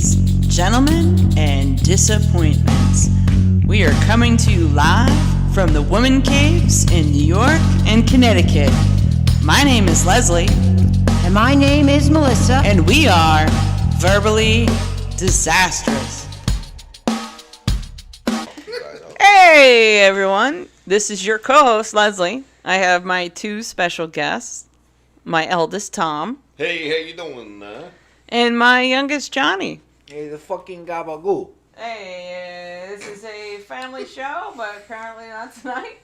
Ladies, gentlemen, and disappointments. We are coming to you live from the woman caves in New York and Connecticut. My name is Leslie. And my name is Melissa. And we are Verbally Disastrous. Hey, everyone. This is your co-host, Leslie. I have my two special guests. My eldest, Tom. Hey, how you doing, And my youngest, Johnny. Hey, the fucking gabagoo. Hey, this is a family show, but apparently not tonight.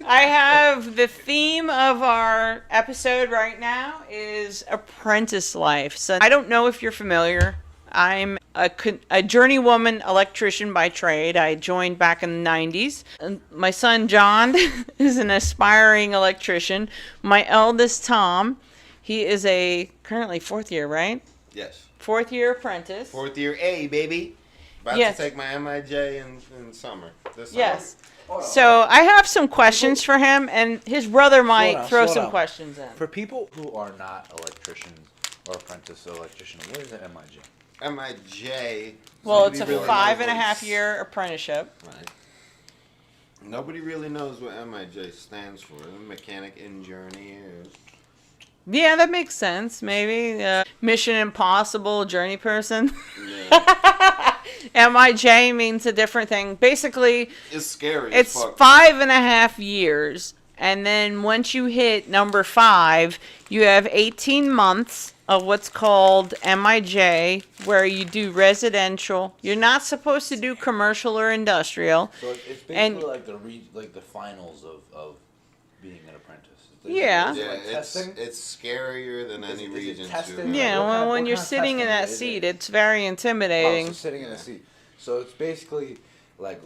I have the theme of our episode right now is Apprentice life. So I don't know if you're familiar. I'm a journeywoman electrician by trade. I joined back in the 90s. And my son, John, is an aspiring electrician. My eldest, Tom, he is a currently fourth year, right? Yes. Fourth year apprentice. Fourth year A, baby. About Yes. to take my MIJ in summer. This summer. Yes. So I have some questions for him, and his brother might throw some down. questions in. For people who are not electricians or apprentice electrician, what is an MIJ? MIJ. Well, it's a nobody really 5.5 knows year apprenticeship. Right. Nobody really knows what MIJ stands for. Mechanic engineer. Yeah, that makes sense. Maybe Mission Impossible journey person. Yeah. MIJ means a different thing. Basically, It's scary. it's as fuck. 5.5 years, and then once you hit number 5, you have 18 months of what's called MIJ, where you do residential. You're not supposed to do commercial or industrial. So it's basically And- like the finals of being an apprentice. Yeah. Is it Yeah, like testing? it's scarier than any Is it region. testing? too. Yeah, What well, kind- when what you're kind of sitting in testing that is seat, it? it's very intimidating. Oh, so sitting in a seat. So it's basically like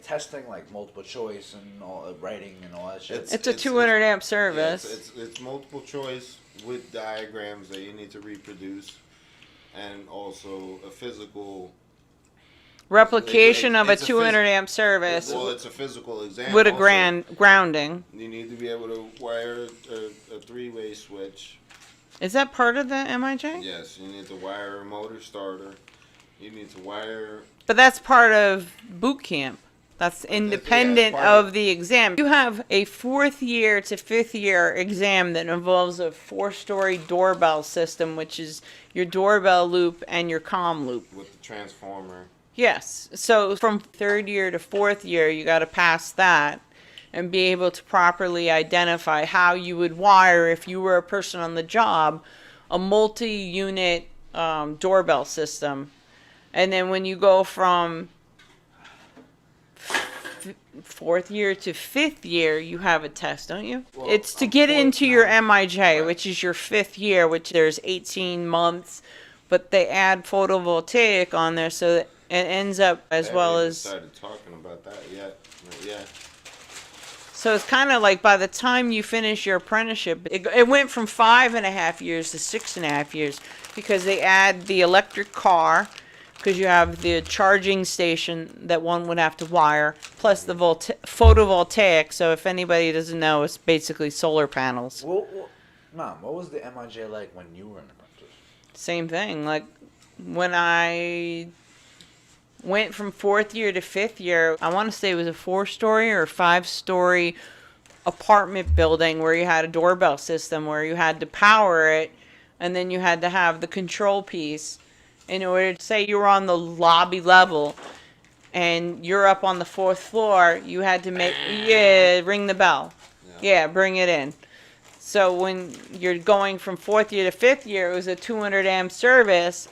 testing, like multiple choice and all writing and all that shit. It's a 200 amp Yeah, service. it's multiple choice with diagrams that you need to reproduce, and also a physical. Replication of a it's a 200 amp service Well, it's a physical exam. with a also. grounding. You need to be able to wire a three-way switch. Is that part of the MIJ? Yes, you need to wire a motor starter. You need to wire. But that's part of boot camp. That's independent part of of- the exam. You have a 4th year to 5th year exam that involves a 4-story doorbell system, which is your doorbell loop and your comm loop. With the transformer. Yes. So from 3rd year to 4th year, you got to pass that and be able to properly identify how you would wire, if you were a person on the job, a multi-unit doorbell system. And then when you go from 4th year to 5th year, you have a test, don't you? Well, It's to get into your MIJ, Right. which is your 5th year, which there's 18 months, but they add photovoltaic on there, so that it ends up as I well haven't even as. started talking about that yet. But yeah. So it's kind of like by the time you finish your apprenticeship, it went from 5.5 years to 6.5 years because they add the electric car, because you have the charging station that one would have to wire, plus the photovoltaic. So if anybody doesn't know, it's basically solar panels. Mom, what was the MIJ like when you were an apprentice? Same thing. Like when I went from 4th year to 5th year, I want to say it was a 4-story or 5-story apartment building where you had a doorbell system where you had to power it, and then you had to have the control piece in order to say you were on the lobby level and you're up on the 4th floor, you had to ring the bell. Yeah, bring it in. So when you're going from 4th year to 5th year, it was a 200 amp service.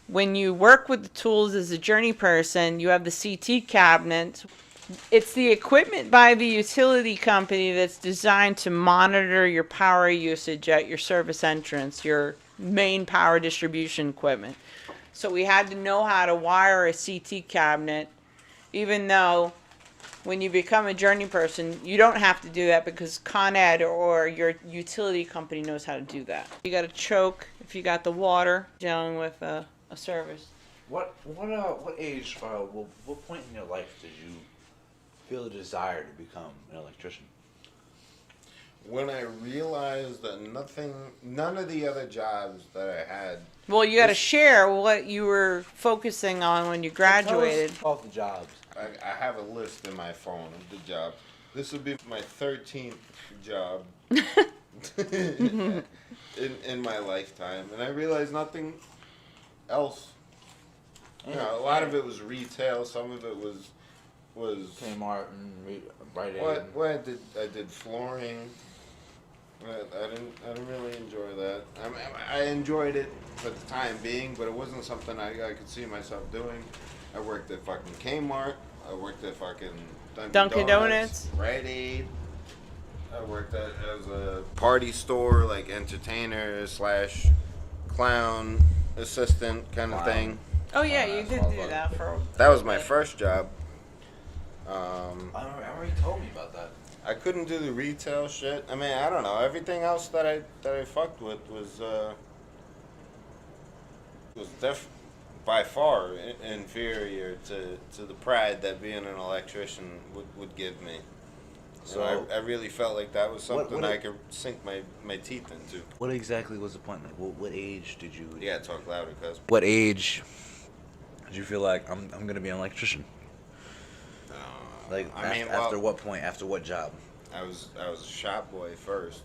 When you work with the tools as a journey person, you have the CT cabinet. It's the equipment by the utility company that's designed to monitor your power usage at your service entrance, your main power distribution equipment. So we had to know how to wire a CT cabinet, even though when you become a journey person, you don't have to do that because Con Ed or your utility company knows how to do that. You got to choke if you got the water, dealing with a service. What age what point in your life did you feel the desire to become an electrician? When I realized that none of the other jobs that I had Well, you got to This- share what you were focusing on when you graduated. Tell us off the jobs. I have a list in my phone of the jobs. This would be my 13th job in my lifetime, and I realized nothing else. You know, a lot of it was retail. Some of it was Kmart and Rite Aid. what I did flooring. I didn't really enjoy that. I enjoyed it for the time being, but it wasn't something I could see myself doing. I worked at fucking Kmart. I worked at fucking Dunkin' Donuts. Rite Aid. I worked at as a party store, like entertainer slash clown assistant kind of Clown. thing. Oh yeah, you That's did all do about that it. for. That was my first job. I already told me about that. I couldn't do the retail shit. I mean, I don't know. Everything else that I fucked with was by far inferior to the pride that being an electrician would give me. So I really felt like that was something I could sink my teeth into. What exactly was the point? Like, what age did you? You gotta talk louder, cuz. What age did you feel like I'm gonna be an electrician? Like, after what point? After what job? I was a shop boy first.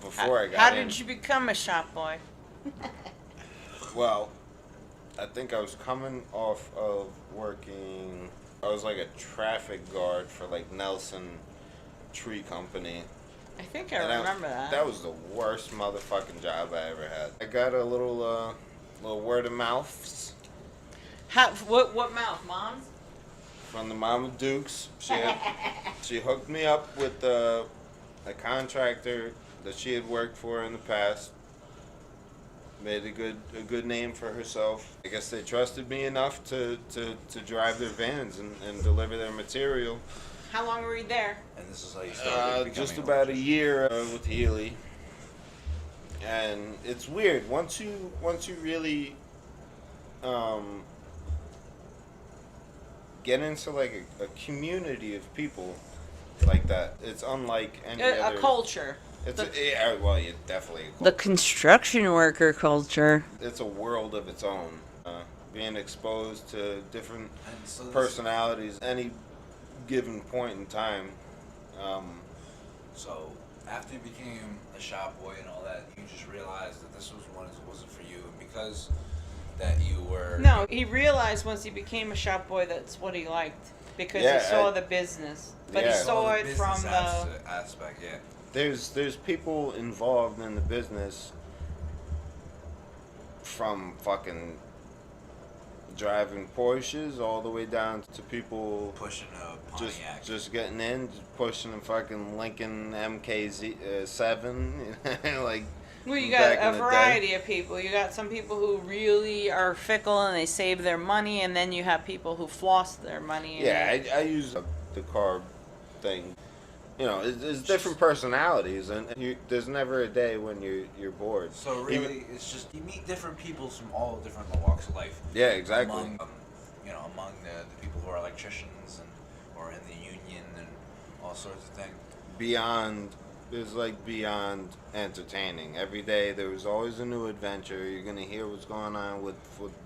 Before I got How in. did you become a shop boy? Well, I think I was coming off of working. I was like a traffic guard for like Nelson Tree Company. I think I And remember that. That was the worst motherfucking job I ever had. I got a little word of mouth What mouth, Mom's? from the Mama Dukes. She hooked me up with a contractor that she had worked for in the past. Made a good name for herself. I guess they trusted me enough to drive their vans and deliver their material. How long were you there? And this is how you started becoming Just an about a electrician. year with Healy. And it's weird once you really get into like a community of people like that. It's unlike any A other culture. well, yeah, definitely. The construction worker culture. It's a world of its own. Being exposed to different And so this- personalities any given point in time. So after you became a shop boy and all that, you just realized that this wasn't for you, and because that you were No, he realized once he became a shop boy that's what he liked because Yeah, he saw I- the business, but Yeah. he saw it business from the. aspect, yeah. There's people involved in the business from fucking driving Porsches all the way down to people Pushing a just Pontiac. just getting in, just pushing a fucking Lincoln MK7, like. Well, you back got in a the variety of people. You got some people who really are fickle and they save their money, and then you have people who floss their money. And Yeah, I use the car thing. You know, it's different personalities, and there's never a day when you're bored. So Even- really, it's just you meet different people from all different walks of life. Yeah, exactly. Among among the people who are electricians and or in the union and all sorts of things. Beyond entertaining. Every day there was always a new adventure. You're gonna hear what's going on with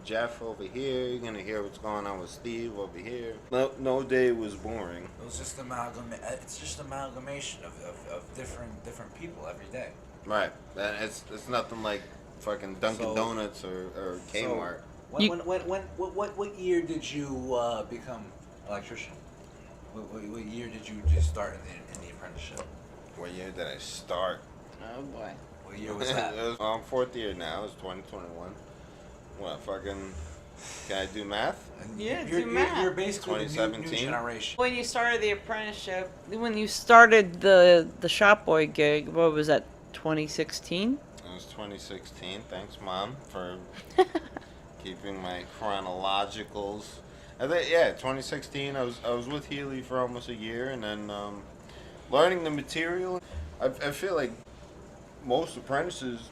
Jeff over here. You're gonna hear what's going on with Steve over here. No day was boring. It was just It's just amalgamation of different people every day. Right. And it's nothing like fucking Dunkin' So- Donuts or Kmart. What year did you become electrician? What year did you just start in the apprenticeship? What year did I start? oh boy. What year was that? I'm fourth year now. It's 2021. What fucking? Can I do math? And Yeah, you're, do math. You're basically the new 2017? generation. When you started the apprenticeship, when you started the shop boy gig, what was that? 2016. It was 2016. Thanks, Mom, for keeping my chronologicals. I think 2016. I was with Healy for almost a year, and then learning the material. I feel like most apprentices.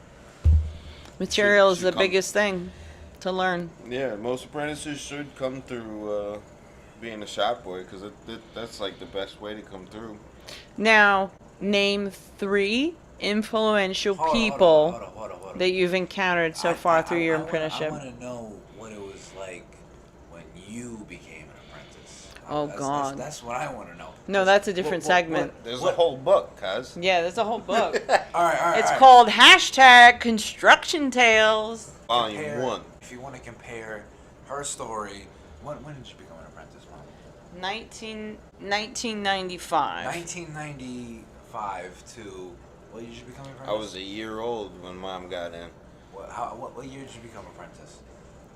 Material is should the come- biggest thing to learn. Yeah, most apprentices should come through being a shop boy because that's like the best way to come through. Now, name 3 influential Hold on, people hold on. that you've encountered so far through your apprenticeship? I want to know what it was like when you became an apprentice. Oh, God. That's what I want to know. No, that's a different segment. There's a whole book, cuz. Yeah, there's a whole book. All right. It's called #Construction Tales. Volume 1. If you want to compare her story, when did you become an apprentice, Mom? 1995. 1995 to what year did you become an apprentice? I was a year old when Mom got in. What year did you become apprentice?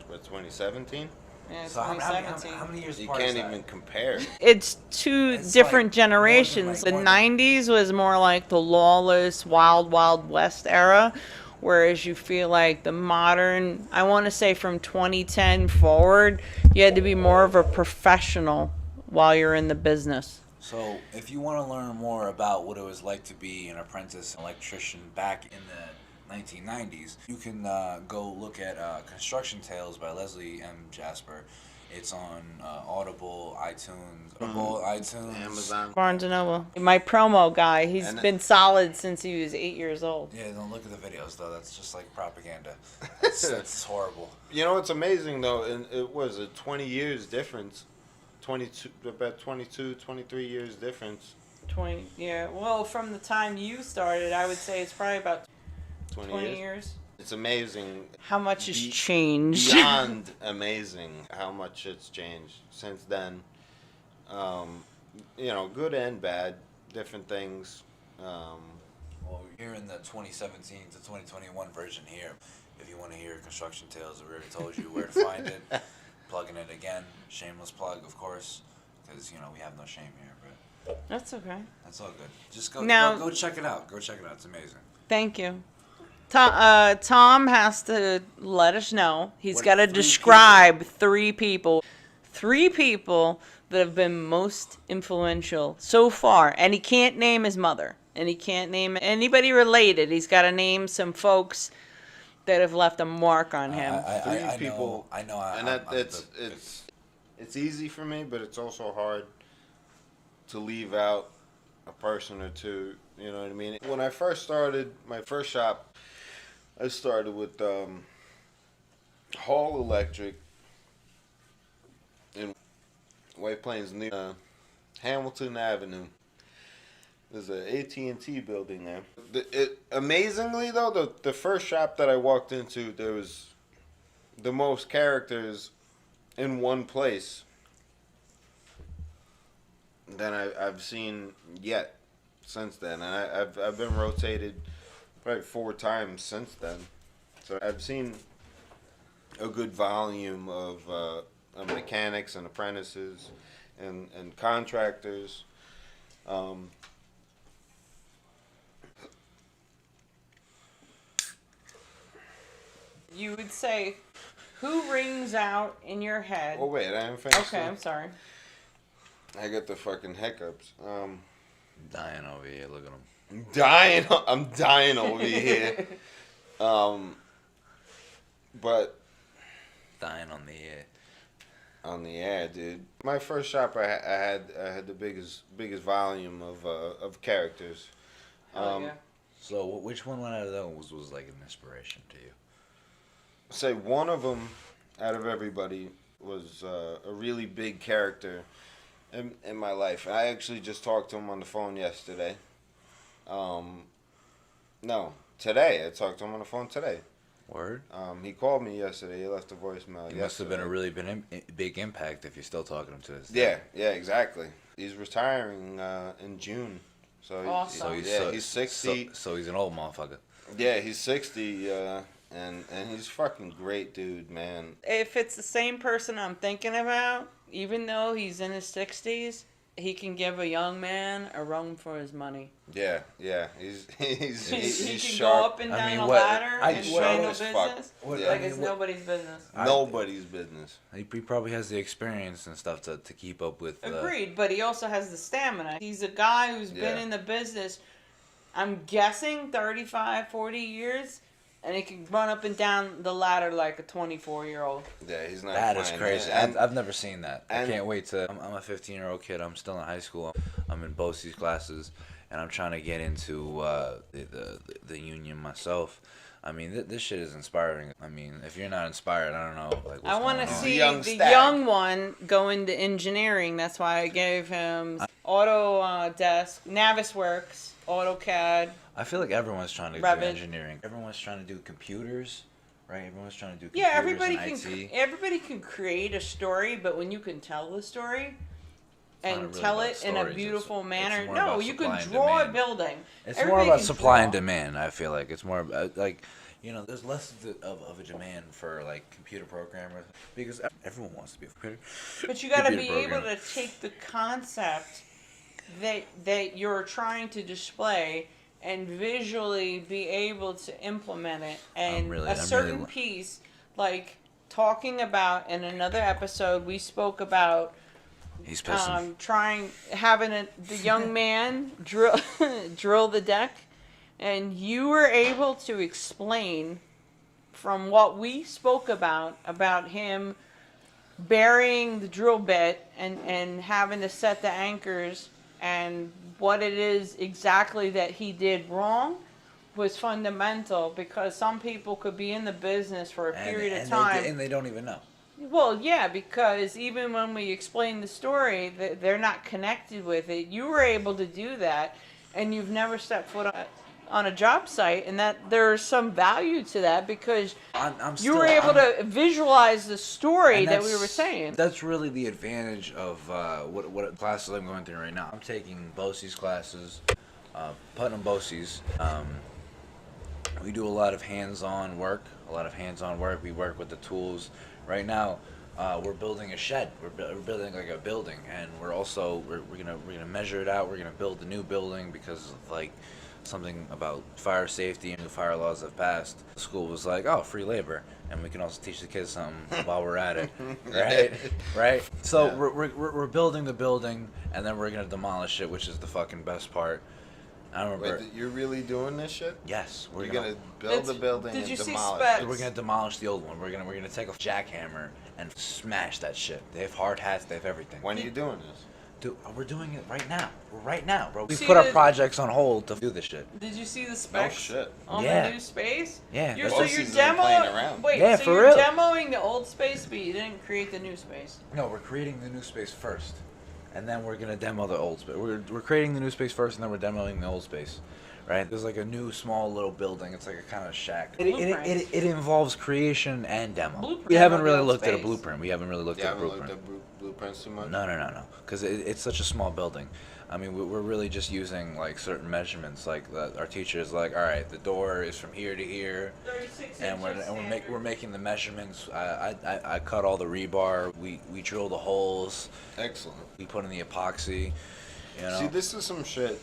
What, 2017? Yeah, So how 2017. many years You apart can't is that? even compare. It's two It's different like more than generations. like The more than- 90s was more like the lawless, wild, wild west era, whereas you feel like the modern, I want to say from 2010 forward, you had to be more of a professional while you're in the business. So, if you want to learn more about what it was like to be an apprentice electrician back in the 1990s, you can go look at Construction Tales by Leslie M. Jasper. It's on Audible, iTunes, Amazon. Barnes & Noble. My promo guy, he's And- been solid since he was 8 years old. Yeah, don't look at the videos though. That's just like propaganda. That's horrible. You know what's amazing though, and it was a 20 years difference. 23 years difference. 20, yeah. Well, from the time you started, I would say it's probably about 20 20 years. years. It's amazing. How much has changed? Beyond amazing how much it's changed since then. You know, good and bad, different things. Well, we're here in the 2017 to 2021 version here. If you want to hear Construction Tales, we already told you where to find it. Plugging it again. Shameless plug, of course, because, you know, we have no shame here, but That's okay. that's all good. Just go check it out. Go check it out. It's amazing. Thank you. Tom has to let us know. He's What, got to 3 describe 3 people. 3 people that have been most influential so far. And he can't name his mother. And he can't name anybody related. He's got to name some folks that have left a mark on him. I people. I know. And it's easy for me, but it's also hard to leave out a person or two. You know what I mean? When I first started my first shop, I started with Hall Electric in White Plains, Hamilton Avenue. There's an AT&T building there. Amazingly though, the first shop that I walked into, there was the most characters in one place than I've seen yet since then. And I've been rotated probably 4 times since then. So I've seen a good volume of mechanics and apprentices and contractors. You would say, who rings out in your head? Oh wait, I haven't finished. Okay, yet. I'm sorry. I got the fucking hiccups. Dying over here. Look at him. I'm dying over here. But Dying on the air. on the air, dude. My first shop, I had the biggest volume of characters. Oh, yeah. So, which one out of those was like an inspiration to you? Say one of them out of everybody was a really big character in my life. I actually just talked to him on the phone yesterday. No, today. I talked to him on the phone today. Word? He called me yesterday. He left a voicemail. It must have been a really big impact if you're still talking to him to this Yeah, day. yeah, exactly. He's retiring in June. So Awesome. he's 60. So he's an old motherfucker. Yeah, he's 60. And he's fucking great, dude, man. If it's the same person I'm thinking about, even though he's in his 60s, he can give a young man a run for his money. Yeah, he's He can sharp. go up and down I mean, a what- ladder I- and what- try no as fuck. business. What- Yeah. Like I mean, it's what- nobody's business. Nobody's business. He probably has the experience and stuff to keep up with. Agreed, but he also has the stamina. He's a guy who's been Yeah. in the business, I'm guessing 35, 40 years, and he can run up and down the ladder like a 24-year-old. Yeah, he's not. That is playing, crazy. man. I've never seen that. I and- can't wait to. I'm a 15-year-old kid. I'm still in high school. I'm in BOCES classes, and I'm trying to get into the union myself. I mean, this shit is inspiring. I mean, if you're not inspired, I don't know. Like, what's I want to going on. see Young the stag. young one go into engineering. That's why I gave him Autodesk, Navisworks, AutoCAD. I feel like everyone's trying to Revit. do engineering. Everyone's trying to do computers, right? Everyone's trying to do Yeah, computers everybody and can. IT. Everybody can create a story, but when you can tell the story not and really tell about it in a stories, beautiful it's manner, more no, about you supply can and draw a demand. building. It's Everybody more about can supply and draw. demand. I feel like it's more about, like, you know, there's less of a demand for like computer programmers because everyone wants to be a computer. But you got to be computer able programmer. to take the concept that you're trying to display and visually be able to implement it. And really- a I'm certain really- piece, like talking about in another episode, we spoke about He's pissing. having the young man drill drill the deck, and you were able to explain from what we spoke about him burying the drill bit and having to set the anchors and what it is exactly that he did wrong was fundamental, because some people could be in the business for a period of time. And they don't even know. Well, yeah, because even when we explain the story, they're not connected with it. You were able to do that, and you've never stepped foot on a job site, and that there's some value to that, because you were able to visualize the story And that we that's- were saying. That's really the advantage of what classes I'm going through right now. I'm taking BOCES classes, Putnam BOCES. We do a lot of hands-on work. We work with the tools. Right now, we're building a shed. We're building like a building, and we're gonna measure it out. We're gonna build a new building because of like something about fire safety and the fire laws have passed. The school was like, oh, free labor, and we can also teach the kids something while we're at it, right? So Yeah. we're building the building, and then we're gonna demolish it, which is the fucking best part. I don't remember. Wait, you're really doing this shit? Yes, You're gonna build the building Did and you see demolish specs? it. We're gonna demolish the old one. We're gonna take a jackhammer and smash that shit. They have hard hats. They have everything. When are you doing this? Dude, we're doing it right now. Right now, bro. We See put our the- projects on hold to do this shit. Did you see the specs shit. on Yeah. the new space? Yeah, You're, that's- so you're Bosses isn't playing demoing. around. Wait, Yeah, so for you're real. demoing the old space, but you didn't create the new space. No, we're creating the new space first, and then we're gonna demo the old space. We're creating the new space first, and then we're demoing the old space. Right? There's like a new small little building. It's like a kind of shack. Blueprints. It involves creation and demo. Blueprint We haven't of really the old looked at a space. blueprint. We haven't really looked You at a haven't blueprint. looked at blueprints too much? No. Because it's such a small building. I mean, we're really just using like certain measurements. Like our teacher is like, all right, the door is from here to here, 36 and we're inches we're making the measurements. I cut all the rebar. We drill the holes. Excellent. We put in the epoxy. You know. See, this is some shit.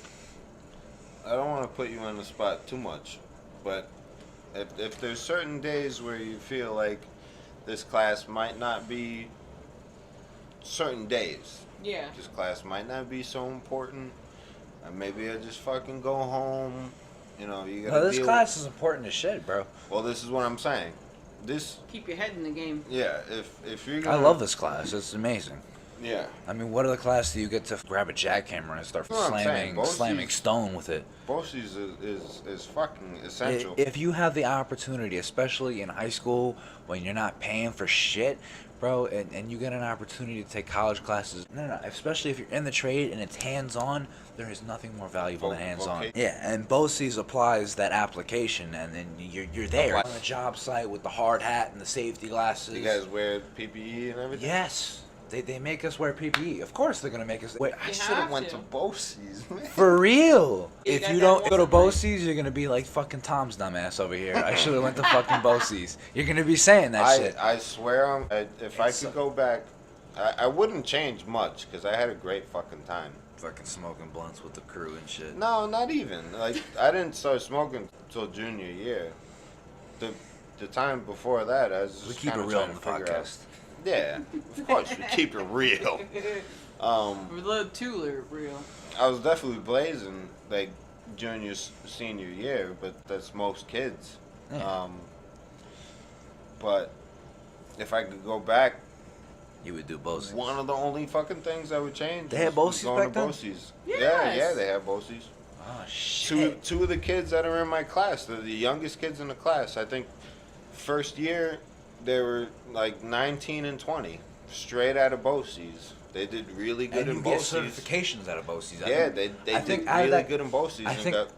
I don't want to put you on the spot too much, but if there's certain days where you feel like this class might not be certain days, Yeah. this class might not be so important, and maybe I just fucking go home. You know, you gotta No, this deal class is important as shit, bro. Well, this is what I'm saying. This, Keep your head in the game. yeah. If you're I gonna, love this class. It's amazing. Yeah. I mean, what other class do you get to grab a jackhammer and start That's what I'm saying. Both slamming these- stone with it? BOCES is fucking essential. If you have the opportunity, especially in high school when you're not paying for shit, bro, and you get an opportunity to take college classes, no, especially if you're in the trade and it's hands-on, there is nothing more valuable than hands-on. Okay. Yeah, and BOCES applies that application, and then you're there Apply- on a job site with the hard hat and the safety glasses. You guys wear PPE and everything? Yes. They make us wear PPE. Of course they're gonna make us wear. I You should have have went to. to BOCES, man. For real. You If got you that don't go to one. BOCES, you're gonna be like fucking Tom's dumbass over here. I should have went to fucking BOCES. You're gonna be saying that shit. I swear, if I It's could so- go back, I wouldn't change much because I had a great fucking time. Fucking smoking blunts with the crew and shit. No, not even. Like, I didn't start smoking till junior year. The time before that, I was just We keep it kinda real trying on the to figure out- podcast. Yeah, of course, we keep it real. We're a little too real. I was definitely blazing like junior, senior year, but that's most kids. Yeah. But if I could go back, You would do BOCES. one of the only fucking things I would change. They had was BOCES going back to then? BOCES. Yes. Yeah, they had BOCES. Oh shit. Two of the kids that are in my class, they're the youngest kids in the class. I think first year they were like 19 and 20, straight out of BOCES. They did really good And in you get BOCES. certifications out of BOCES. Yeah, they I did think out of really that- good in BOCES. I and think got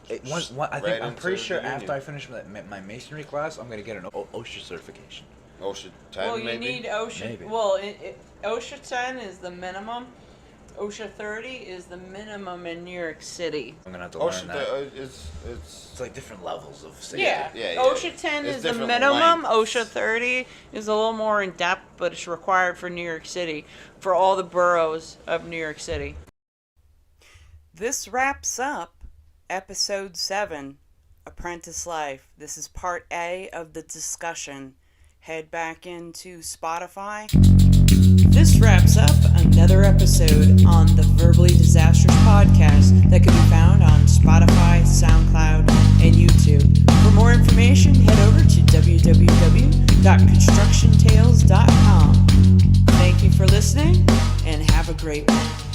right I'm into pretty sure the after union. I finish my masonry class, I'm gonna get an OSHA certification. OSHA 10 Well, you maybe. need OSHA. Maybe. Well, OSHA 10 is the minimum. OSHA 30 is the minimum in New York City. I'm gonna have to learn OSHA that. it's It's like different levels of safety. Yeah. yeah. OSHA 10 It's is the different minimum. lengths. OSHA 30 is a little more in depth, but it's required for New York City, for all the boroughs of New York City. This wraps up episode 7, Apprentice Life. This is part A of the discussion. Head back into Spotify. This wraps up another episode on the Verbally Disastrous podcast that can be found on Spotify, SoundCloud, and YouTube. For more information, head over to www.constructiontales.com. Thank you for listening, and have a great one.